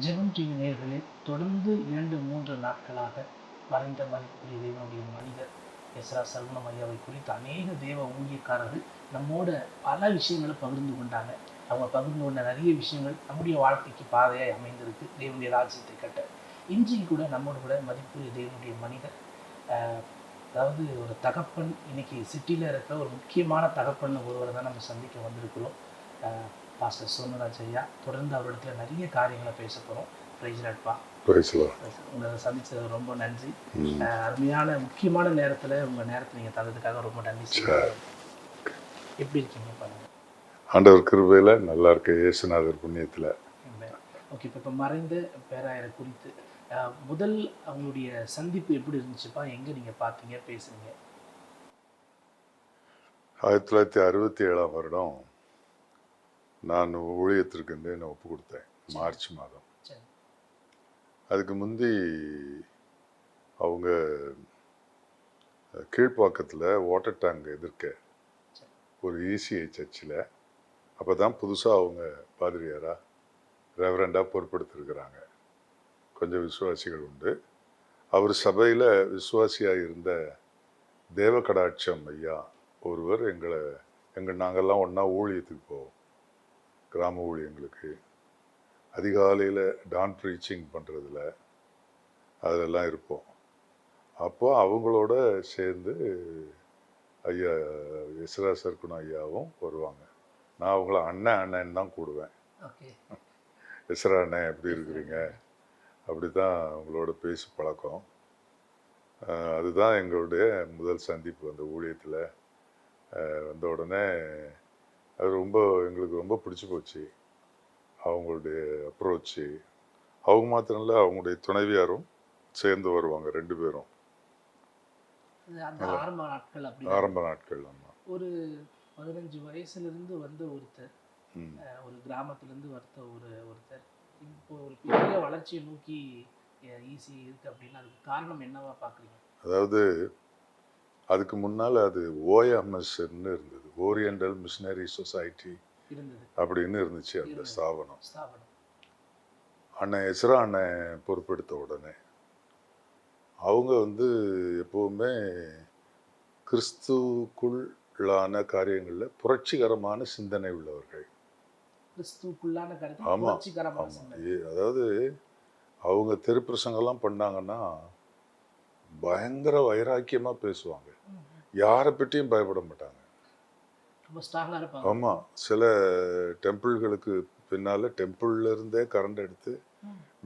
ஜெபம் டிவி நேயர்களே, தொடர்ந்து 2-3 நாட்களாக மறைந்த மதிப்புரிய தேவனுடைய மனிதர் எஸ்ரா சல்மனம் ஐயாவை குறித்து அநேக தேவ ஊழியக்காரர்கள் நம்மோட பல விஷயங்களை பகிர்ந்து கொண்டாங்க. அவங்க பகிர்ந்து கொண்ட நிறைய விஷயங்கள் நம்முடைய வாழ்க்கைக்கு பாதையாய் அமைந்திருக்கு தேவனுடைய ராஜ்யத்தை கட்ட. இன்றைக்கு கூட நம்மோடு கூட மதிப்புரிய தேவனுடைய மனிதர், அதாவது ஒரு தகப்பன், இன்னைக்கு சிட்டியில் இருக்கிற ஒரு முக்கியமான தகப்பன் ஒருவரை தான் நம்ம சந்திக்க வந்திருக்கிறோம். பாஸ்டர் சோமராஜ் ஐயா. தொடர்ந்து அவரிடத்துல நிறைய காரியங்களை பேச போகிறோம். பிரைஸ்லாட்பா. உங்களை சந்திச்சது ரொம்ப நன்றி. அருமையான முக்கியமான நேரத்தில் உங்கள் நேரத்தை நீங்கள் தந்ததுக்காக ரொம்ப நன்றி. எப்படி இருக்கீங்க பாருங்க? ஆண்டவர் கிருபையில் நல்லா இருக்கு, இயேசுநாதர் புண்ணியத்தில். ஓகே, இப்போ மறைந்த பேராயரை குறித்து முதல் அவங்களுடைய சந்திப்பு எப்படி இருந்துச்சுப்பா? எங்கே நீங்கள் பார்த்தீங்க, பேசுனீங்க? 1967 வருடம் நான் ஊழியத்திற்கு என்னை ஒப்பு கொடுத்தேன், மார்ச் மாதம். அதுக்கு முந்தி அவங்க கீழ்ப்பாக்கத்தில் வாட்டர் டேங்க் எதிர்க்க ஒரு இசிஐ சர்ச்சில் அப்போ தான் புதுசாக அவங்க பாதிரியாரா ரெவரண்டாக பொறுப்பெடுத்திருக்கிறாங்க. கொஞ்சம் விசுவாசிகள் உண்டு. அவர் சபையில் விசுவாசியாக இருந்த தேவகடாட்சம் ஐயா ஒருவர் நாங்கள்லாம் ஒன்றா ஊழியத்துக்கு போவோம், கிராம ஊழியங்களுக்கு. அதிகாலையில் டான் ப்ரீச்சிங் பண்ணுறதுல அதெல்லாம் இருப்போம். அப்போ அவங்களோட சேர்ந்து ஐயா எஸ்ரா சர்க்குண ஐயாவும் வருவாங்க. நான் அவங்கள அண்ணன் தான் கூடுவேன். எஸ்ரா அண்ணன் எப்படி இருக்கிறீங்க, அப்படி தான் அவங்களோட பேசி பழக்கம். அதுதான் எங்களுடைய முதல் சந்திப்பு. அந்த ஊழியத்தில் வந்த உடனே அது எங்களுக்கு ரொம்ப பிடிச்சி போச்சு. அவங்களுடைய அப்ரோச்சு. அவங்க மாத்திரம் இல்லை, அவங்களுடைய துணைவியாரும் சேர்ந்து வருவாங்க, 2 பேரும். ஆரம்ப நாட்கள். ஆமாம். ஒரு 15 வயசுலேருந்து வந்த ஒருத்தர், ஒரு கிராமத்துலேருந்து ஒருத்தர் இப்போ ஒரு பெரிய வளர்ச்சியை நோக்கி ஈஸி இருக்கு அப்படின்னா அதுக்கு காரணம் என்னவா பார்க்குறீங்க? அதாவது அதுக்கு முன்னால் அது ஓஎம்எஸ்ன்னு இருந்தது, ஓரியண்டல் மிஷனரி சொசைட்டி அப்படின்னு இருந்துச்சு அந்த ஸ்தாபனம். அண்ணன் எஸ்ரா அண்ணன் பொறுப்பெடுத்த உடனே அவங்க எப்போவுமே கிறிஸ்துக்குள்ளான காரியங்களில் புரட்சிகரமான சிந்தனை உள்ளவர்கள். ஆமாம் ஆமாம். அதாவது அவங்க தெருப்பிரசங்கெல்லாம் பண்ணாங்கன்னா பயங்கர வைராக்கியமாக பேசுவாங்க, யாரை பற்றியும் பயப்பட மாட்டாங்க. ஆமாம். சில டெம்பிள்களுக்கு பின்னால் டெம்பிள்ல இருந்தே கரண்ட் எடுத்து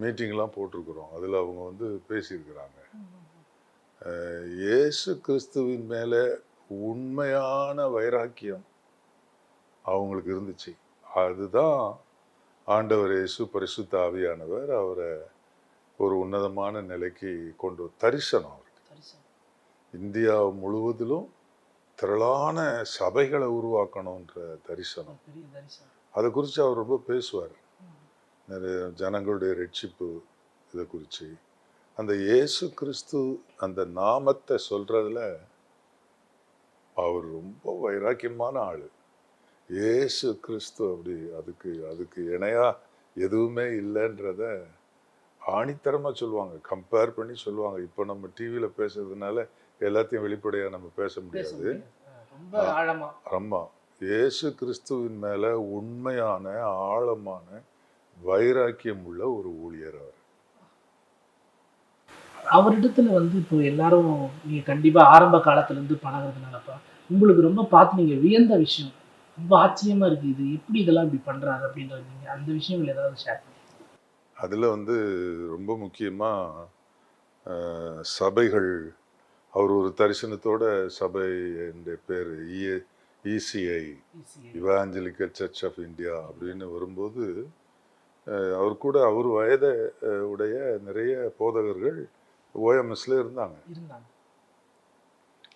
மீட்டிங்லாம் போட்டிருக்கிறோம். அதில் அவங்க பேசியிருக்கிறாங்க. இயேசு கிறிஸ்துவின் மேலே உண்மையான வைராக்கியம் அவங்களுக்கு இருந்துச்சு. அதுதான் ஆண்டவர் இயேசு பரிசுத்த ஆவியானவர் அவரை ஒரு உன்னதமான நிலைக்கு கொண்டு தரிசனம் அவருக்கு. இந்தியா முழுவதிலும் திரளான சபைகளை உருவாக்கணுன்ற தரிசனம். அதை குறித்து அவர் ரொம்ப பேசுவார். நிறைய ஜனங்களுடைய ரட்சிப்பு இதை குறித்து. அந்த இயேசு கிறிஸ்து அந்த நாமத்தை சொல்றதுல அவர் ரொம்ப வைராக்கியமான ஆள். இயேசு கிறிஸ்து அப்படி அதுக்கு இணையா எதுவுமே இல்லைன்றத ஆணித்தரமாக சொல்லுவாங்க, கம்பேர் பண்ணி சொல்லுவாங்க. இப்போ நம்ம டிவியில் பேசுறதுனால எல்லாத்தையும் வெளிப்படையாக நம்ம பேச முடியாது. ஆமாம். இயேசு கிறிஸ்துவின் மேலே உண்மையான ஆழமான வைராக்கியம் உள்ள ஒரு ஊழியர் அவர். அவரிடத்துல இப்போ எல்லாரும் நீங்க கண்டிப்பா ஆரம்ப காலத்துல இருந்து பழகிறதுனாலப்பா உங்களுக்கு ரொம்ப பார்த்து நீங்க வியந்த விஷயம், ரொம்ப ஆச்சரியமா இருக்கு, இது எப்படி இதெல்லாம் இப்படி பண்றாரு அப்படின்றது, நீங்க அந்த விஷயங்கள் ஏதாவது ஷேர் பண்ணுங்க. அதுல ரொம்ப முக்கியமா சபைகள் அவர் ஒரு தரிசனத்தோட சபை என்ற பேர் ECI, Evangelical Church of India அப்படின்னு வரும்போது அவர் கூட அவர் வயதை உடைய நிறைய போதகர்கள் ஓஎம்எஸ்ல இருந்தாங்க.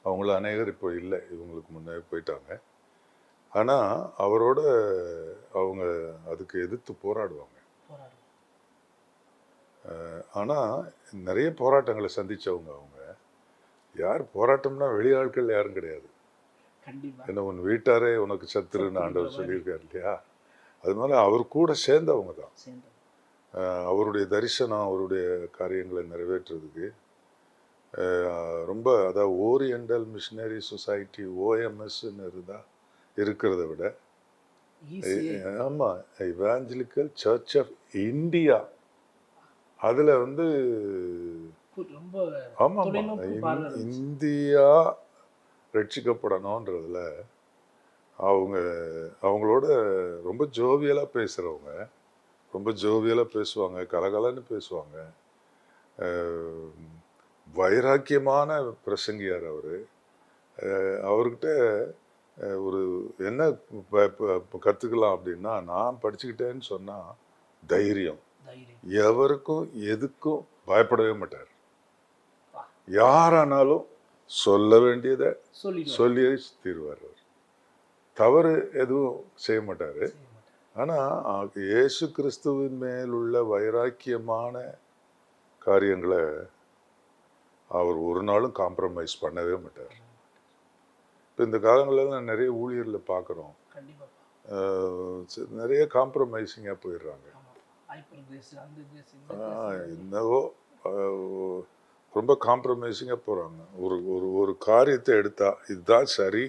அவங்கள அநேகர் இப்போ இல்லை, இவங்களுக்கு முன்னே போயிட்டாங்க. ஆனால் அவரோட அவங்க அதுக்கு எதிர்த்து போராடுவாங்க. ஆனால் நிறைய போராட்டங்களை சந்தித்தவங்க அவங்க. யார் போராட்டம்னா வெளியாட்கள் யாரும் கிடையாது. என்ன உன் வீட்டாரே உனக்கு சத்துருன்னு ஆண்டவர் சொல்லியிருக்காரு இல்லையா? அது மாதிரி அவர் கூட சேர்ந்தவங்க தான். அவருடைய தரிசனம், அவருடைய காரியங்களை நிறைவேற்றுறதுக்கு ரொம்ப, அதாவது ஓரியண்டல் மிஷனரி சொசைட்டி ஓஎம்எஸ்ன்னு இருக்கிறத விட ஆமாம் இவாஞ்சலிக்கல் சர்ச் ஆஃப் இந்தியா அதில் வந்து ஆமாம் இந்தியா ரட்சிக்கப்படணுன்றதுல அவங்களோட ரொம்ப ஜோவியலாக பேசுகிறவங்க, ரொம்ப ஜோவியலாக பேசுவாங்க, கலகலன்னு பேசுவாங்க. வைராக்கியமான பிரசங்கியார் அவர். அவர்கிட்ட ஒரு என்ன கற்றுக்கலாம் அப்படின்னா, நான் படிச்சுக்கிட்டேன்னு சொன்னால் தைரியம். எவருக்கும் எதுக்கும் பயப்படவே மாட்டார். யாரானாலும் சொல்ல வேண்டியதை சொல்லி தீர்வார். அவர் தவறு எதுவும் செய்ய மாட்டார். ஆனால் இயேசு கிறிஸ்துவின் மேல் உள்ள வைராக்கியமான காரியங்களை அவர் ஒரு நாளும் காம்ப்ரமைஸ் பண்ணவே மாட்டார். இப்போ இந்த காலங்களில் நான் நிறைய ஊழியரில் பார்க்குறோம், நிறைய காம்ப்ரமைசிங்காக போயிடுறாங்க. என்னவோ ரொம்ப காம்ப்ரமைசிங்காக போகிறாங்க. ஒரு காரியத்தை எடுத்தா இதுதான் சரி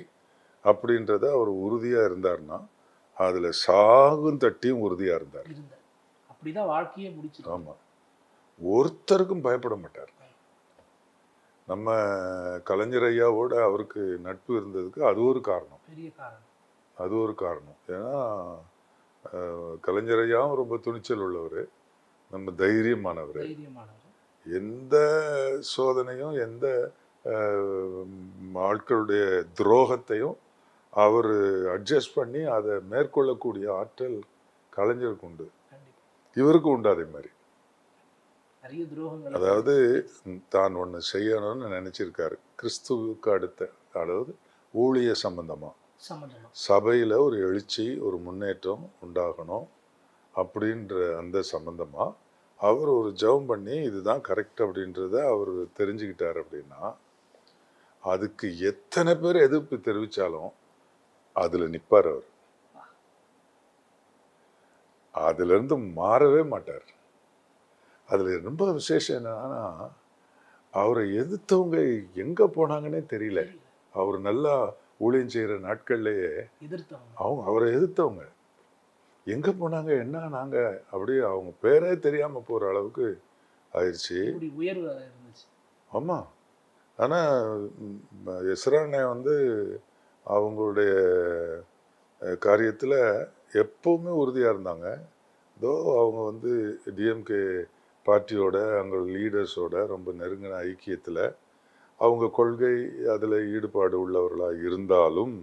அப்படின்றத அவர் உறுதியாக இருந்தார்னா அதில் சாகும் தட்டியும் உறுதியாக இருந்தார். அப்படிதான் வாழ்க்கையே முடிச்சு. ஆமாம், ஒருத்தருக்கும் பயப்பட மாட்டார். நம்ம கலைஞர் ஐயாவோட அவருக்கு நட்பு இருந்ததுக்கு அது ஒரு காரணம், பெரிய காரணம். அது ஒரு காரணம். ஏன்னா கலைஞர் ஐயாவும் ரொம்ப துணிச்சல் உள்ளவர், நம்ம தைரியமானவர். எந்த சோதனையும் எந்த ஆட்களுடைய துரோகத்தையும் அவர் அட்ஜஸ்ட் பண்ணி அதை மேற்கொள்ளக்கூடிய ஆற்றல் கலைஞருக்கு உண்டு, இவருக்கு உண்டு. அதே மாதிரி அதாவது தான் ஒன்று செய்யணும்னு நினைச்சிருக்காரு கிறிஸ்துவுக்கு அடுத்த, அதாவது ஊழிய சம்பந்தமா சபையில் ஒரு எழுச்சி, ஒரு முன்னேற்றம் உண்டாகணும் அப்படின்ற அந்த சம்பந்தமா அவர் ஒரு ஜெபம் பண்ணி இதுதான் கரெக்ட் அப்படின்றத அவர் தெரிஞ்சுக்கிட்டார். அப்படின்னா அதுக்கு எத்தனை பேர் எதிர்ப்பு தெரிவித்தாலும் அதில் நிற்பார். அவர் அதுலேருந்து மாறவே மாட்டார். அதில் ரொம்ப விசேஷம் என்னன்னா, அவரை எதிர்த்தவங்க எங்கே போனாங்கன்னே தெரியல. அவர் நல்லா ஊழியம் செய்கிற நாட்கள்லேயே அவரை எதிர்த்தவங்க எங்கே போனாங்க, என்ன நாங்கள் அப்படியே அவங்க பேரே தெரியாமல் போகிற அளவுக்கு ஆயிடுச்சு. ஆமாம். ஆனால் எஸ்ரானே வந்து அவங்களுடைய காரியத்தில் எப்போவுமே உறுதியாக இருந்தாங்க. இதோ அவங்க வந்து டிஎம்கே பார்ட்டியோட அவங்க லீடர்ஸோட ரொம்ப நெருங்கின ஐக்கியத்தில் அவங்க கொள்கை அதில் ஈடுபாடு உள்ளவர்களாக இருந்தாலும்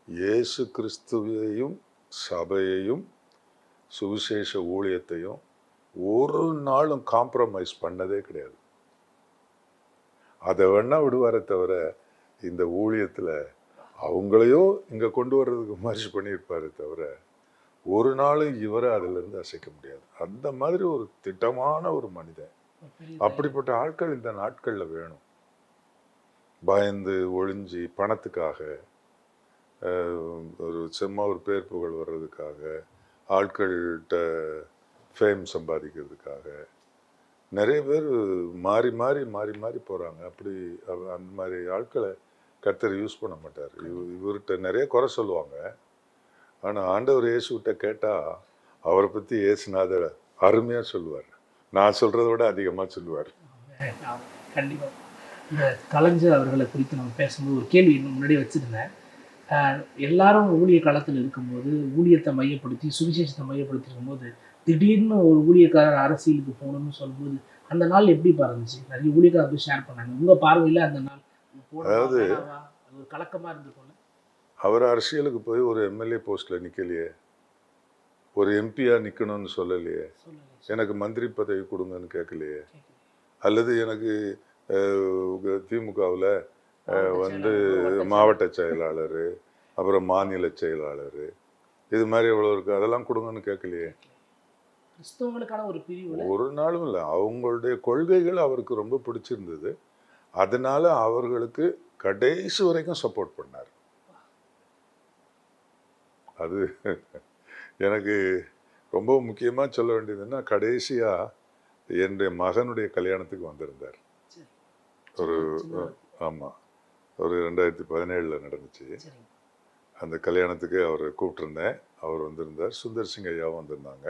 இயேசு கிறிஸ்துவையும் சபையையும் சுவிசேஷ ஊழியத்தையும் ஒரு நாளும் காம்ப்ரமைஸ் பண்ணதே கிடையாது. அதை வேணா விடுவாரே தவிர இந்த ஊழியத்தில் அவங்களையும் இங்கே கொண்டு வர்றதுக்கு முயற்சி பண்ணியிருப்பாரு தவிர ஒரு நாளும் இவரை அதிலிருந்து அசைக்க முடியாது. அந்த மாதிரி ஒரு திட்டமான ஒரு மனிதன். அப்படிப்பட்ட ஆட்கள் இந்த நாட்களில் வேணும். பயந்து ஒழிஞ்சி பணத்துக்காக, ஒரு சும்மா ஒரு பேர் புகழ் வர்றதுக்காக, ஆட்கள்கிட்ட ஃபேம் சம்பாதிக்கிறதுக்காக நிறைய பேர் மாறி மாறி மாறி மாறி போகிறாங்க. அப்படி அந்த மாதிரி ஆட்களை கர்த்தர் யூஸ் பண்ண மாட்டார். இவர்கிட்ட நிறைய குறை சொல்லுவாங்க. ஆனால் ஆண்டவர் இயேசுகிட்ட கேட்டால் அவரை பற்றி இயேசுநாதர் அருமையாக சொல்லுவார். நான் சொல்கிறத விட அதிகமாக சொல்லுவார். கண்டிப்பாக. இந்த கலைஞர் அவர்களை குறித்து நம்ம பேசும்போது ஒரு கேள்வி முன்னாடி வச்சுருந்தேன். எல்லாரும் ஊழிய காலத்தில் இருக்கும்போது ஊழியத்தை மையப்படுத்தி சுவிசேஷத்தை மையப்படுத்தி இருக்கும்போது திடீர்னு ஒரு ஊழியக்காரர் அரசியலுக்கு போகணும்னு சொல்லும்போது அந்த நாள் எப்படி இருந்துச்சு? நிறைய ஊழியர்கள் ஷேர் பண்ணாங்க. உங்க பார்வையில அந்த நாள் அதாவது அது ஒரு கலக்கமா இருந்திருக்கும்ல? அவர் அரசியலுக்கு போய் ஒரு எம்எல்ஏ போஸ்ட்ல நிக்கலையே, ஒரு எம்பியா நிக்கணும்னு சொல்லலையே, எனக்கு மந்திரி பதவி கொடுங்கன்னு கேட்கலையே, அல்லது எனக்கு திமுகவில் வந்து மாவட்ட செயலாளர், அப்புறம் மாநில செயலாளர், இது மாதிரி எவ்வளோ இருக்கு அதெல்லாம் கொடுங்கன்னு கேட்கலையே. கிறிஸ்தவங்களுக்கான ஒரு பிரிவு ஒரு நாளும் இல்லை. அவங்களுடைய கொள்கைகள் அவருக்கு ரொம்ப பிடிச்சிருந்தது. அதனால அவர்களுக்கு கடைசி வரைக்கும் சப்போர்ட் பண்ணார். அது எனக்கு ரொம்ப முக்கியமாக சொல்ல வேண்டியதுன்னா, கடைசியாக என்னுடைய மகனுடைய கல்யாணத்துக்கு வந்திருந்தார். ஒரு ஆமாம், ஒரு 2017 நடந்துச்சு. அந்த கல்யாணத்துக்கு அவரை கூப்பிட்டுருந்தேன். அவர் வந்திருந்தார். சுந்தர் சிங் ஐயாவும் வந்திருந்தாங்க.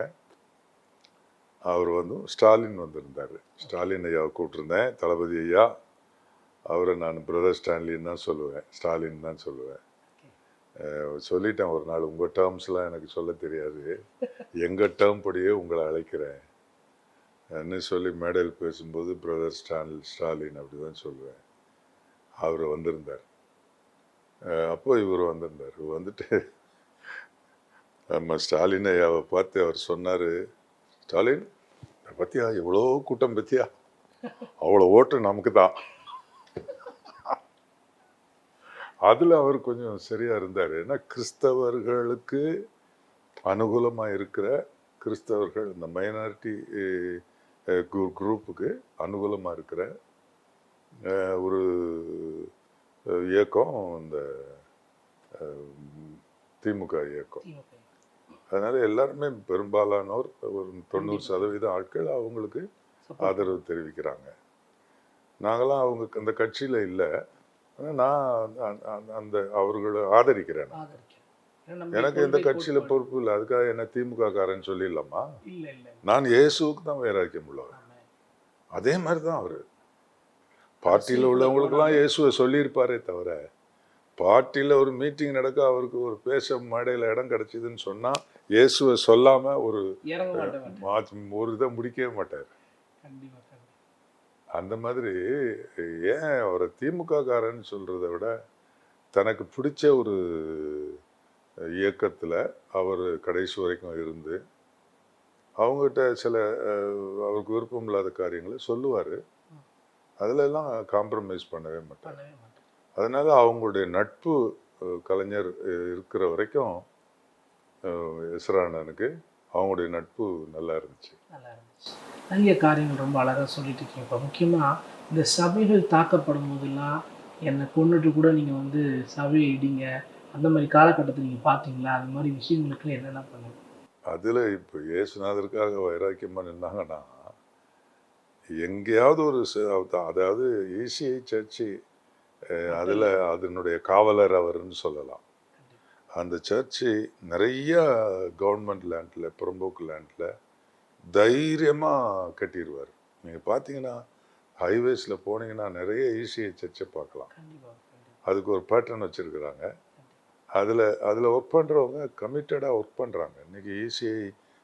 அவர் வந்து ஸ்டாலின் வந்திருந்தார். ஸ்டாலின் ஐயாவை கூப்பிட்டுருந்தேன். தளபதி ஐயா, அவரை நான் பிரதர் ஸ்டான்லின்னு தான் சொல்லுவேன், ஸ்டாலின் தான் சொல்லுவேன். சொல்லிட்டேன் ஒரு நாள், உங்கள் டேர்ம்ஸ்லாம் எனக்கு சொல்ல தெரியாது, எங்கள் டேர்ம் படியே உங்களை அழைக்கிறேன் என்ன சொல்லி மேடையில் பேசும்போது பிரதர் ஸ்டாலின் அப்படி தான் சொல்லுவேன். அவர் வந்திருந்தார். அப்போ இவர் வந்திருந்தார். வந்துட்டு நம்ம ஸ்டாலின் ஐயாவை பார்த்து அவர் சொன்னார், ஸ்டாலின் பத்தியா எவ்வளோ கூட்டம் பத்தியா, அவ்வளோ ஓட்டு நமக்கு தான். அதில் அவர் கொஞ்சம் சரியாக இருந்தார். ஏன்னா கிறிஸ்தவர்களுக்கு அனுகூலமாக இருக்கிற கிறிஸ்தவர்கள், இந்த மைனாரிட்டி குரூப்புக்கு அனுகூலமாக இருக்கிற ஒரு இயக்கம் இந்த திமுக இயக்கம். அதனால எல்லாருமே பெரும்பாலானோர், ஒரு 90% ஆட்கள் அவங்களுக்கு ஆதரவு தெரிவிக்கிறாங்க. நாங்களாம் அவங்க அந்த கட்சியில் இல்லை. நான் அந்த அவர்களை ஆதரிக்கிறேன். எனக்கு எந்த கட்சியில பொறுப்பு இல்லை. அதுக்காக என்ன திமுக காரன்னு சொல்லிடலாமா? நான் இயேசுவுக்கு தான் வைராக்கியம் உள்ளவர். அதே மாதிரி தான் அவரு பார்ட்டியில் உள்ளவங்களுக்கெல்லாம் இயேசுவை சொல்லியிருப்பாரே தவிர, பார்ட்டியில் ஒரு மீட்டிங் நடக்க அவருக்கு ஒரு பேச மேடையில் இடம் கிடைச்சிதுன்னு சொன்னா இயேசுவை சொல்லாம ஒரு இதை முடிக்கவே மாட்டார். அந்த மாதிரி ஏன் அவரை திமுக காரன்னு சொல்றதை விட, தனக்கு பிடிச்ச ஒரு இயக்கத்தில் அவர் கடைசி வரைக்கும் இருந்து அவங்ககிட்ட சில அவருக்கு விருப்பம் இல்லாத காரியங்களை சொல்லுவார். அதிலெல்லாம் காம்ப்ரமைஸ் பண்ணவே மாட்டார். அதனால அவங்களுடைய நட்பு கலைஞர் இருக்கிற வரைக்கும் எஸ்ரானனுக்கு அவங்களுடைய நட்பு நல்லா இருந்துச்சு. நிறைய காரியங்கள் ரொம்ப அழகாக சொல்லிட்டு இருக்கீங்க. இப்போ முக்கியமாக இந்த சபைகள் தாக்கப்படும் போதெல்லாம் என்னை கொண்டுட்டு கூட நீங்கள் வந்து சபையை இடிங்க, அந்த மாதிரி காலகட்டத்தில் நீங்கள் பார்த்தீங்களா? அந்த மாதிரி விஷயங்களுக்கு என்னென்ன பண்ணுங்க? அதில் இப்போ இயேசுநாதருக்காக வைராக்கியமாக நின்னாங்கன்னா, எங்கேயாவது ஒரு அதாவது ஈசிஐ சர்ச்சு, அதில் அதனுடைய காவலர் அவர்னு சொல்லலாம். அந்த சர்ச்சு நிறைய கவர்மெண்ட் லேண்டில், புறம்போக்கு லேண்டில் தைரியமாக கட்டிடுவார். நீங்கள் பார்த்தீங்கன்னா ஹைவேஸில் போனீங்கன்னா நிறைய ஈசிஐ சர்ச்சை பார்க்கலாம். அதுக்கு ஒரு பேட்டர்ன் வச்சுருக்குறாங்க. அதில் ஒர்க் பண்ணுறவங்க கமிட்டடாக ஒர்க் பண்ணுறாங்க. இன்றைக்கி ஈசிஐ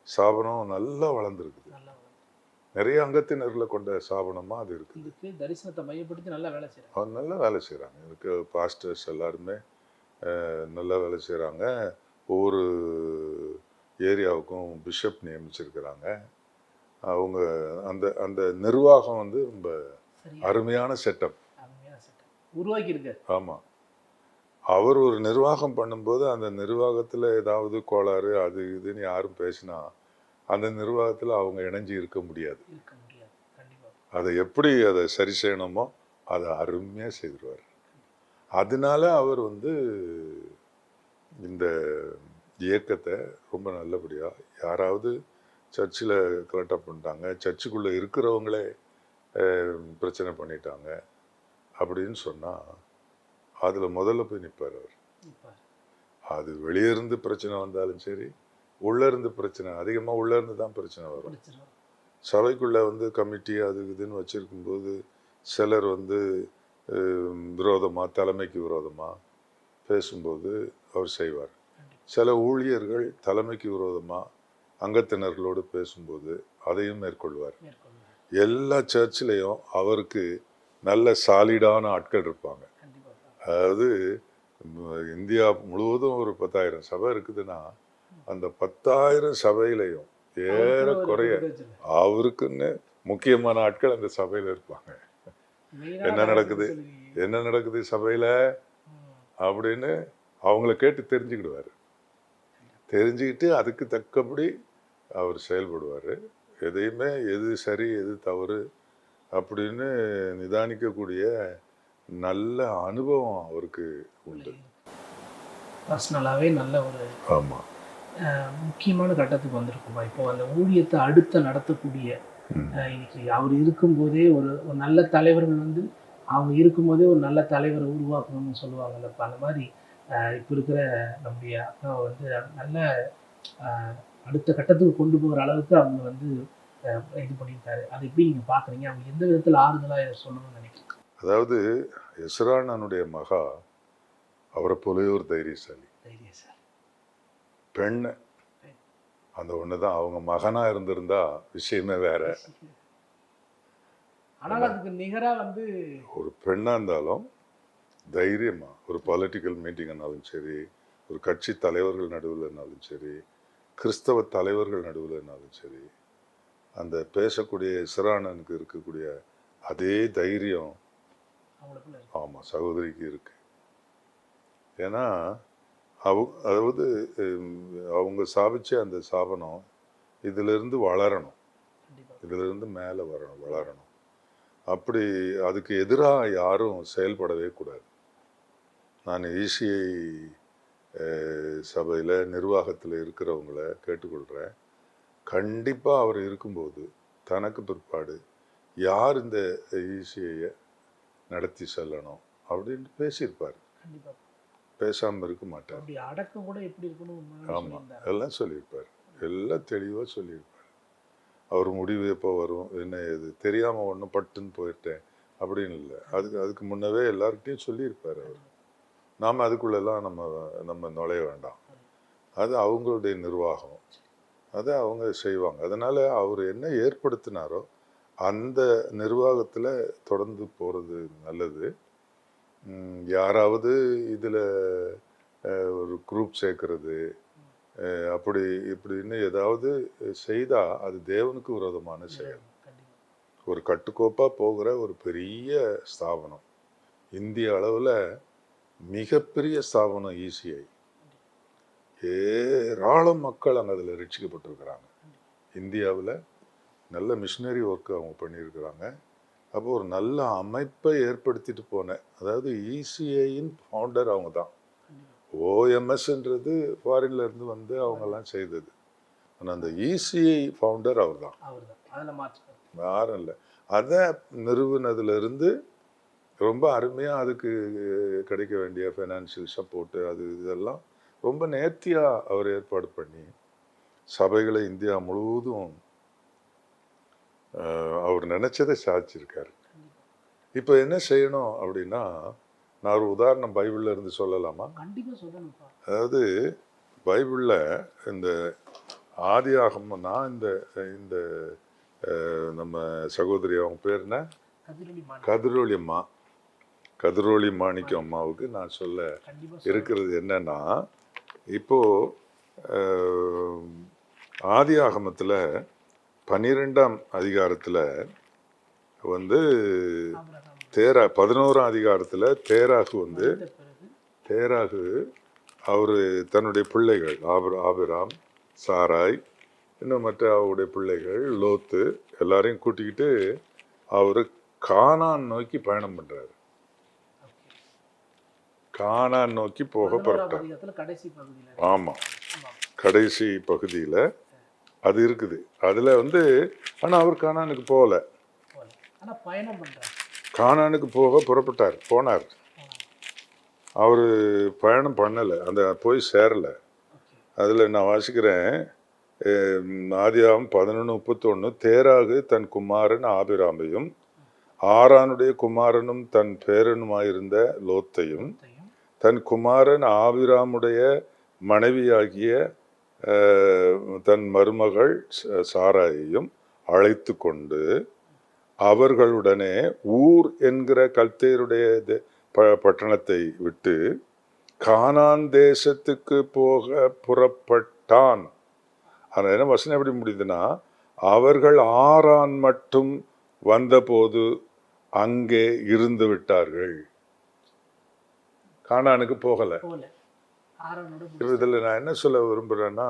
ஸ்தாபனம் நல்லா வளர்ந்துருக்குது. நிறைய அங்கத்தினர்களை கொண்ட ஸ்தாபனமாக அது இருக்குது. தரிசனத்தை மையப்படுத்தி நல்லா வேலை செய்கிறாங்க. அவங்க நல்லா வேலை செய்கிறாங்க. இதுக்கு பாஸ்டர்ஸ் எல்லாருமே நல்லா வேலை செய்கிறாங்க. ஒவ்வொரு ஏரியாவுக்கும் பிஷப் நியமிச்சிருக்கிறாங்க. அவங்க அந்த அந்த நிர்வாகம் வந்து ரொம்ப அருமையான செட்டப் உருவாக்கியிருக்கு. ஆமாம். அவர் ஒரு நிர்வாகம் பண்ணும்போது அந்த நிர்வாகத்தில் ஏதாவது கோளாறு அது இதுன்னு யாரும் பேசினா அந்த நிர்வாகத்தில் அவங்க இணைஞ்சு இருக்க முடியாது. அதை எப்படி அதை சரி செய்யணுமோ அதை அருமையாக செய்திருவார். அதனால அவர் வந்து இந்த இயக்கத்தை ரொம்ப நல்லபடியாக, யாராவது சர்ச்சில் கரெக்டாக பண்ணிட்டாங்க, சர்ச்சுக்குள்ளே இருக்கிறவங்களே பிரச்சனை பண்ணிட்டாங்க அப்படின்னு சொன்னால் அதில் முதல்ல போய் நிற்பார் அவர். அது வெளியே இருந்து பிரச்சனை வந்தாலும் சரி, உள்ளே இருந்து பிரச்சனை, அதிகமாக உள்ளே இருந்து தான் பிரச்சனை வரும். சபைக்குள்ளே வந்து கமிட்டி அது இதுன்னு வச்சுருக்கும்போது சிலர் வந்து விரோதமாக, தலைமைக்கு விரோதமாக பேசும்போது அவர் செய்வார். சில ஊழியர்கள் தலைமைக்கு விரோதமாக அங்கத்தினர்களோடு பேசும்போது அதையும் மேற்கொள்வார். எல்லா சர்ச்சிலையும் அவருக்கு நல்ல சாலிடான ஆட்கள் இருப்பாங்க. அதாவது இந்தியா முழுவதும் ஒரு 10,000 சபை இருக்குதுன்னா அந்த 10,000 சபையிலையும் ஏறக்குறைய அவருக்குன்னு முக்கியமான ஆட்கள் அந்த சபையில இருப்பாங்க. என்ன நடக்குது சபையில அப்படின்னு அவங்கள கேட்டு தெரிஞ்சுக்கிடுவாரு. தெரிஞ்சுக்கிட்டு அதுக்கு தக்கபடி அவர் செயல்படுவார். எதையுமே எது சரி எது தவறு அப்படின்னு நிதானிக்கக்கூடிய நல்ல அனுபவம் அவருக்கு உண்டு. பர்சனலாகவே நல்ல ஒரு ஆமாம் முக்கியமான கட்டத்துக்கு வந்திருக்குமா. இப்போ அந்த ஊழியத்தை அடுத்த நடத்தக்கூடிய இன்னைக்கு அவர் இருக்கும்போதே ஒரு நல்ல தலைவர்கள் வந்து அவங்க இருக்கும்போதே ஒரு நல்ல தலைவரை உருவாக்கணும்னு சொல்லுவாங்க. அந்த மாதிரி இப்போ இருக்கிற நம்முடைய அக்காவை வந்து நல்ல அடுத்த கட்டத்துக்கு கொண்டு போகிற அளவுக்கு அவங்க வந்து இது பண்ணியிருக்காரு. அது எப்படி நீங்கள் பார்க்குறீங்க? அவங்க எந்த விதத்தில் ஆறுதலாக இதை சொல்லணும்னு நினைக்கிறீங்க? அதாவது எஸ்ரானுடைய மகா அவரை போலவே ஒரு தைரியசாலி பெண். அந்த ஒண்ணுதான் அவங்க மகனா இருந்திருந்தா விஷயமே வேற. ஆனால் அதுக்கு நிகரா வந்து ஒரு பெண்ணா இருந்தாலும் தைரியமா ஒரு பொலிட்டிக்கல் மீட்டிங்னாலும் சரி, ஒரு கட்சி தலைவர்கள் நடுவுலனாலும் சரி, கிறிஸ்தவ தலைவர்கள் நடுவுலனாலும் சரி, அந்த பேசக்கூடிய இஸ்ரானுக்கு இருக்கக்கூடிய அதே தைரியம் ஆமா சகோதரிக்கு இருக்கு. ஏன்னா அதாவது அவங்க சாபிச்ச அந்த சாபனம் இதிலிருந்து வளரணும், இதிலிருந்து மேலே வளரணும். அப்படி அதுக்கு எதிராக யாரும் செயல்படவே கூடாது. நான் ECI சபையில் நிர்வாகத்தில் இருக்கிறவங்கள கேட்டுக்கொள்கிறேன். கண்டிப்பாக அவர் இருக்கும்போது தனக்கு பிற்பாடு யார் இந்த ECIயை நடத்தி செல்லணும் அப்படின்னு பேசியிருப்பார். பேசாமல் இருக்க மாட்டார். ஆமாம், எல்லாம் சொல்லியிருப்பார், எல்லாம் தெளிவாக சொல்லியிருப்பார். அவர் முடிவு எப்போ வரும் என்ன ஏது தெரியாமல் ஒன்றும் பட்டுன்னு போயிட்டேன் அப்படின்னு இல்லை. அதுக்கு முன்னவே எல்லார்கிட்டையும் சொல்லியிருப்பார் அவர். நாம் அதுக்குள்ளெல்லாம் நம்ம நுழைய வேண்டாம். அது அவங்களுடைய நிர்வாகம், அதை அவங்க செய்வாங்க. அதனால் அவர் என்ன ஏற்படுத்தினாரோ அந்த நிர்வாகத்தில் தொடர்ந்து போகிறது நல்லது. யாராவது இதில் ஒரு குரூப் சேர்க்கறது அப்படி இப்படின்னு ஏதாவது செய்தால் அது தேவனுக்கு விரோதமான செயல். ஒரு கட்டுக்கோப்பாக போகிற ஒரு பெரிய ஸ்தாபனம், இந்திய அளவில் மிகப்பெரிய ஸ்தாபனம் ECI. ஏராளம் மக்கள் அங்கே அதில் ரட்சிக்கப்பட்டிருக்கிறாங்க. இந்தியாவில் நல்ல மிஷினரி ஒர்க்கு அவங்க பண்ணியிருக்கிறாங்க. அப்போ ஒரு நல்ல அமைப்பை ஏற்படுத்திட்டு போனேன். அதாவது ECIயின் ஃபவுண்டர் அவங்க தான். OMSன்றது ஃபாரின்ல இருந்து வந்து அவங்கெல்லாம் செய்தது. ஆனால் அந்த ECI ஃபவுண்டர் அவர் தான், யாரும் இல்லை. அதை நிறுவனதுலேருந்து ரொம்ப அருமையாக அதுக்கு கிடைக்க வேண்டிய ஃபைனான்சியல் சப்போர்ட்டு அது இதெல்லாம் ரொம்ப நேர்த்தியாக அவர் ஏற்பாடு பண்ணி சபைகளை இந்தியா முழுவதும் அவர் நினைச்சதை சாதிச்சிருக்காரு. இப்போ என்ன செய்யணும் அப்படின்னா, நான் ஒரு உதாரணம் பைபிள்ல இருந்து சொல்லலாமா? அதாவது பைபிள்ல இந்த ஆதியாகமம், நான் இந்த நம்ம சகோதரி அவங்க பேர் என்ன, கதிரொளி மாணிக்கம் அம்மாவுக்கு நான் சொல்ல இருக்கிறது என்னன்னா, இப்போ ஆதியாகமத்தில் 12ஆம் அதிகாரத்தில் வந்து 11ஆம் அதிகாரத்தில் தேராகு அவர் தன்னுடைய பிள்ளைகள் ஆபிராம், சாராய், இன்னும் மற்ற அவருடைய பிள்ளைகள் லோத்து எல்லாரையும் கூட்டிக்கிட்டு அவர் கானான் நோக்கி பயணம் பண்றாரு. கானான் நோக்கி போக புறப்பட்டார். ஆமா, கடைசி பகுதியில் அது இருக்குது. அதில் வந்து ஆனால் அவர் கானானுக்கு போகல, கானானுக்கு போனார். அவர் பயணம் பண்ணலை, அந்த போய் சேரலை. அதில் நான் வாசிக்கிறேன், ஆதியாகமம் 11:31, தேராகு தன் குமாரன் ஆபிராமையும் ஆரானுடைய குமாரனும் தன் பேரனுமாயிருந்த லோத்தையும் தன் குமாரன் ஆபிராமுடைய மனைவியாகிய தன் மருமகள் சாராயையும் அழைத்து கொண்டு அவர்களுடனே ஊர் என்கிற கல்தேருடைய பட்டணத்தை விட்டு கானான் தேசத்துக்கு போக புறப்பட்டான். ஆனால் என்ன வசனம் எப்படி முடியுதுன்னா, அவர்கள் ஆரான் மட்டும் வந்தபோது அங்கே இருந்து விட்டார்கள். கானானுக்கு போகல. இதில் நான் என்ன சொல்ல விரும்புகிறேன்னா,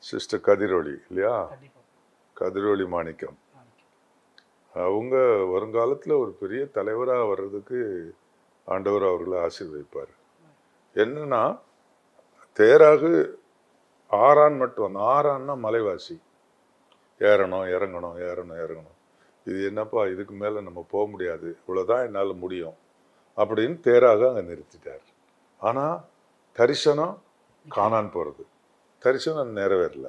சிஸ்டர் கதிரொளி இல்லையா, கதிரொளி மாணிக்கம், அவங்க வருங்காலத்தில் ஒரு பெரிய தலைவராக வர்றதுக்கு ஆண்டவர் அவர்களை ஆசீர்வதிப்பார். என்னன்னா, தேராகு ஆரான் மட்டும், ஆரான்னா மலைவாசி, ஏறணும் இறங்கணும் ஏறணும் இறங்கணும், இது என்னப்பா இதுக்கு மேலே நம்ம போக முடியாது, இவ்வளோதான் என்னால் முடியும் அப்படின்னு தேராக அங்கே நிறுத்திட்டார். ஆனால் தரிசனம் கானான் போகிறது, தரிசனம் நிறைவேறல.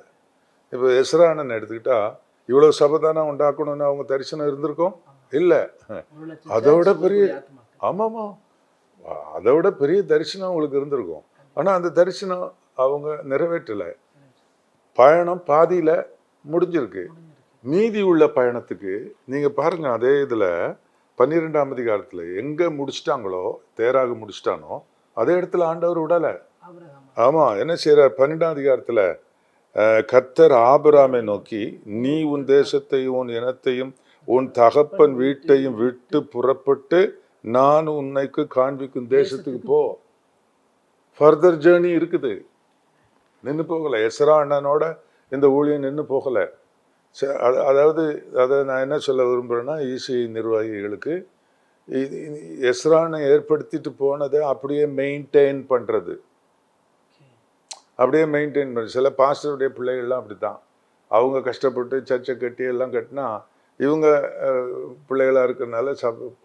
இப்போ எஸ்ரானன் எடுத்துக்கிட்டா இவ்வளோ சபதானம் உண்டாக்கணும்னு அவங்க தரிசனம் இருந்திருக்கும் இல்லை, அதோட பெரிய, ஆமாம்மா, அதோட பெரிய தரிசனம் அவங்களுக்கு இருந்திருக்கும். ஆனால் அந்த தரிசனம் அவங்க நிறைவேற்றலை. பயணம் பாதியில் முடிஞ்சிருக்கு. மீதி உள்ள பயணத்துக்கு நீங்கள் பாருங்கள், அதே இதில் 12ஆம் அதிகாரத்தில் எங்கே முடிச்சிட்டாங்களோ, தேராக முடிச்சிட்டானோ அதே இடத்துல ஆண்டவர் விடலை. ஆமாம், என்ன செய்கிறார் 12ஆம் அதிகாரத்தில், கர்த்தர் ஆபிரகாமை நோக்கி, நீ உன் தேசத்தையும் உன் இனத்தையும் உன் தகப்பன் வீட்டையும் விட்டு புறப்பட்டு நான் உன்னைக்கு காண்பிக்கும் தேசத்துக்கு போ. ஃபர்தர் ஜேர்னி இருக்குது, நின்று போகலை. எஸ்ரா அண்ணனோட இந்த ஊழியம் நின்று போகலை. அதாவது அதை நான் என்ன சொல்ல விரும்புகிறேன்னா, இசிஐ நிர்வாகிகளுக்கு எஸ்ரானை ஏற்படுத்திட்டு போனதை அப்படியே மெயின்டைன் பண்ணுறது, அப்படியே மெயின்டைன் பண்ணு. சில பாஸ்டருடைய பிள்ளைகள்லாம் அப்படி தான், அவங்க கஷ்டப்பட்டு சர்ச்சை கட்டி எல்லாம் கட்டினா இவங்க பிள்ளைகளாக இருக்கிறதுனால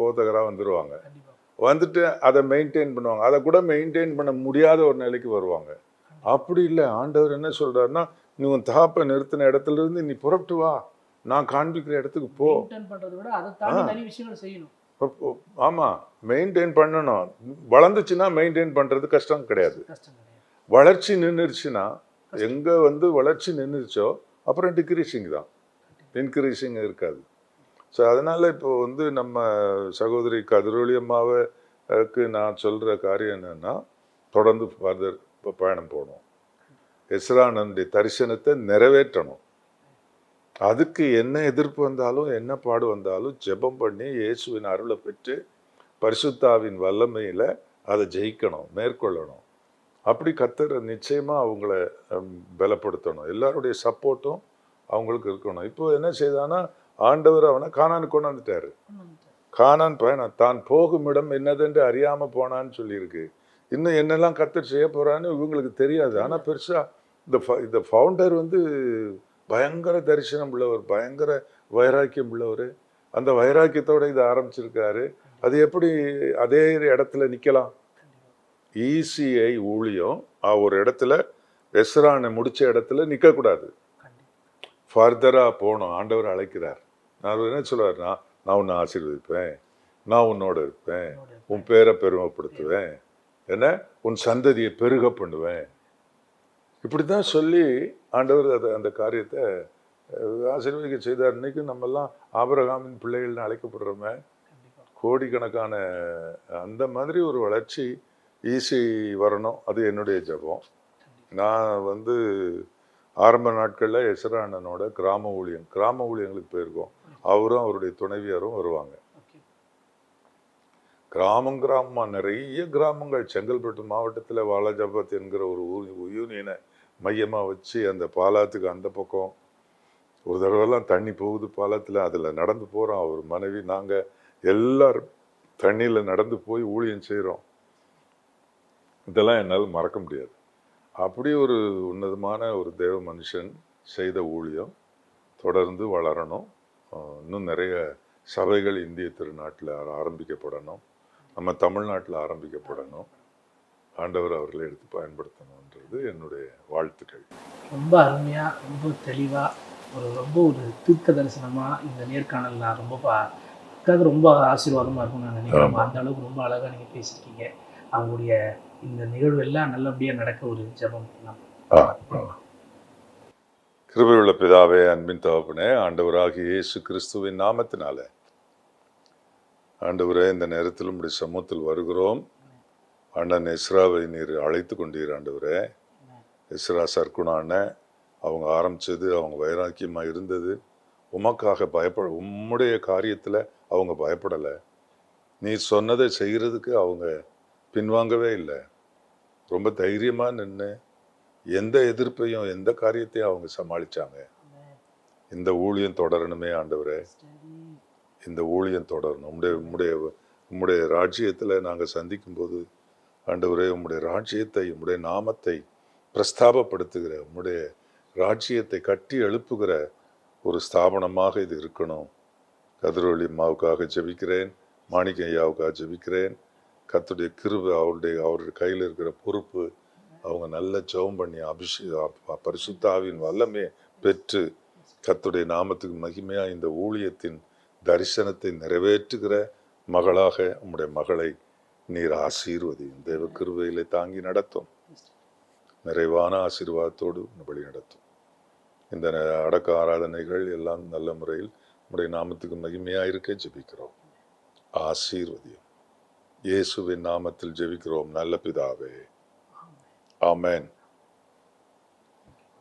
போதகராக வந்துடுவாங்க. வந்துட்டு அதை மெயின்டைன் பண்ணுவாங்க. அதை கூட மெயின்டைன் பண்ண முடியாத ஒரு நிலைக்கு வருவாங்க. அப்படி இல்லை, ஆண்டவர் என்ன சொல்கிறாருன்னா, நீ உன் தகப்பை நிறுத்தின இடத்துல இருந்து நீ புறப்பட்டு வா, நான் காண்பிக்கிற இடத்துக்கு போ. ஆமாம், மெயின்டைன் பண்ணணும். வளர்ந்துச்சுன்னா மெயின்டைன் பண்ணுறது கஷ்டம் கிடையாது. வளர்ச்சி நின்றுச்சுன்னா, எங்கே வளர்ச்சி நின்றுச்சோ அப்புறம் டிக்ரீசிங் தான், இன்க்ரீசிங் இருக்காது. ஸோ அதனால் இப்போ நம்ம சகோதரி கதிரொளி அம்மாவுக்கு நான் சொல்கிற காரியம் என்னென்னா, தொடர்ந்து ஃபர்தர் பயணம் போகணும், எஸ்ரானுடைய தரிசனத்தை நிறைவேற்றணும். அதுக்கு என்ன எதிர்ப்பு வந்தாலும் என்ன பாடு வந்தாலும் ஜெபம் பண்ணி இயேசுவின் அருளை பெற்று பரிசுத்தாவின் வல்லமையில் அதை ஜெயிக்கணும், மேற்கொள்ளணும். அப்படி கர்த்தர் நிச்சயமாக அவங்கள பலப்படுத்தணும். எல்லாருடைய சப்போர்ட்டும் அவங்களுக்கு இருக்கணும். இப்போ என்ன செய்தானா, ஆண்டவர் அவனை கானானுக்கு கொண்டு வந்துட்டாரு. கானான் பயணம் தான் போகும் இடம் என்னதென்று அறியாமல் போனான்னு சொல்லியிருக்கு. இன்னும் என்னெல்லாம் கர்த்தர் செய்ய போகிறான்னு இவங்களுக்கு தெரியாது. ஆனால் பெருசாக இந்த ஃபவுண்டர் பயங்கர தரிசனம் உள்ளவர், பயங்கர வைராக்கியம் உள்ளவர். அந்த வைராக்கியத்தோடு இதை ஆரம்பிச்சிருக்காரு. அது எப்படி அதே இடத்துல நிற்கலாம்? இசிஐ ஊழியம் ஒரு இடத்துல எஸ்ரானை முடித்த இடத்துல நிற்கக்கூடாது, ஃபர்தராக போகணும். ஆண்டவர் அழைக்கிறார். நான் என்ன சொல்லுவார்னா, நான் உன்னை ஆசீர்வதிப்பேன், நான் உன்னோட இருப்பேன், உன் பேரை பெருமைப்படுத்துவேன், என்ன உன் சந்ததியை பெருக பண்ணுவேன், இப்படி தான் சொல்லி ஆண்டவர் அந்த காரியத்தை ஆசீர்வதிக்க செய்தார். இன்னைக்கு நம்மெல்லாம் ஆபிரகாமின் பிள்ளைகள்னு அழைக்கப்படுறோமே, கோடிக்கணக்கான அந்த மாதிரி ஒரு வளர்ச்சி ஈஸி வரணும். அது என்னுடைய ஜபம். நான் ஆரம்ப நாட்களில் எஸ்ரா அண்ணனோட கிராம ஊழியங்களுக்கு போயிருக்கோம். அவரும் அவருடைய துணைவியாரும் வருவாங்க. கிராமமாக நிறைய கிராமங்கள், செங்கல்பட்டு மாவட்டத்தில் வாலாஜாபாத் என்கிற ஒரு யூனியனை மையமாக வச்சு அந்த பாலாத்துக்கு அந்த பக்கம் ஒரு தடவைலாம் தண்ணி போகுது பாலத்தில், அதில் நடந்து போகிறோம். அவர் மனைவி நாங்கள் எல்லாரும் தண்ணியில் நடந்து போய் ஊழியம் செய்கிறோம். இதெல்லாம் என்னால் மறக்க முடியாது. அப்படி ஒரு உன்னதமான ஒரு தேவ மனுஷன் செய்த ஊழியம் தொடர்ந்து வளரணும். இன்னும் நிறைய சபைகள் இந்திய திருநாட்டில் ஆரம்பிக்கப்படணும், நம்ம தமிழ்நாட்டில் ஆரம்பிக்கப்படணும். ஆண்டவர் அவர்களை எடுத்து பயன்படுத்தணுன்றது என்னுடைய வாழ்த்துக்கள். ரொம்ப அருமையாக, ரொம்ப தெளிவாக, ரொம்ப ஒரு தீர்க்க தரிசனமாக இந்த நேர்காணல் நான் ரொம்ப ஆசீர்வாதமாக இருக்கும்னு நான் நினைக்கிறேன். அந்த அளவுக்கு ரொம்ப அழகாக நீங்கள் பேசியிருக்கீங்க. அவங்களுடைய இந்த நிகழ்வு எல்லாம் நல்லபடியாக நடக்க ஒரு ஜெபம் பண்ணலாம். கிருபையுள்ள பிதாவே, அன்பின் தகப்பனே, ஆண்டவராகிய இயேசு கிறிஸ்துவின் நாமத்தினால ஆண்டவரே, இந்த நேரத்தில் உம்முடைய சமூகத்தில் வருகிறோம். அண்ணன் எஸ்ராவை நீர் அழைத்து கொண்டீர். ஆண்டவரே, எஸ்ரா சர்க்குணா அண்ணன் அவங்க ஆரம்பிச்சது, அவங்க வைராக்கியமாக இருந்தது, உமக்காக உம்முடைய காரியத்தில் அவங்க பயப்படலை. நீர் சொன்னதை செய்கிறதுக்கு அவங்க பின்வாங்கவே இல்லை. ரொம்ப தைரியமாக நின்று எந்த எதிர்ப்பையும் எந்த காரியத்தையும் அவங்க சமாளித்தாங்க. இந்த ஊழியம் தொடரணுமே ஆண்டவரே, இந்த ஊழியம் தொடரணும். உம்முடைய ராஜ்யத்தில் நாங்கள் சந்திக்கும் போது ஆண்டவரே, உம்முடைய ராஜ்யத்தை, உம்முடைய நாமத்தை பிரஸ்தாபப்படுத்துகிற, உம்முடைய ராஜ்யத்தை கட்டி எழுப்புகிற ஒரு ஸ்தாபனமாக இது இருக்கணும். கதிரொலி அம்மாவுக்காக ஜெபிக்கிறேன், மாணிக்க ஐயாவுக்காக ஜெபிக்கிறேன். கர்த்தருடைய கிருபை, அவருடைய கையில் இருக்கிற பொறுப்பு, அவங்க நல்ல ஜெபம் பண்ணி பரிசுத்த ஆவியின் வல்லமையை பெற்று கர்த்தருடைய நாமத்துக்கு மகிமையா இந்த ஊழியத்தின் தரிசனத்தை நிறைவேற்றுகிற மகளாக உம்முடைய மகளை நீர் ஆசீர்வதியும். தேவ கிருபையிலே தாங்கி நடத்தும். நிறைவான ஆசீர்வாதத்தோடு வழி நடத்தும். இந்த அடக்க ஆராதனைகள் எல்லாம் நல்ல முறையில் உம்முடைய நாமத்துக்கு மகிமையா இருக்க ஜெபிக்கிறோம். ஆசீர்வதியும். இயேசுவின் நாமத்தில் ஜெபிக்கிறோம் நல்ல பிதாவே, ஆமென்.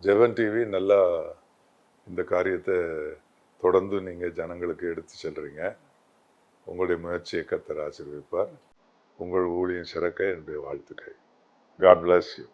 ஜெபன் டிவி நல்லா இந்த காரியத்தை தொடர்ந்து நீங்கள் ஜனங்களுக்கு எடுத்து செல்றீங்க. உங்களுடைய முயற்சியை கர்த்தர் ஆசீர்வதிப்பார். உங்கள் ஊழியம் சிறக்க என்னுடைய வாழ்த்துக்கள். God bless you.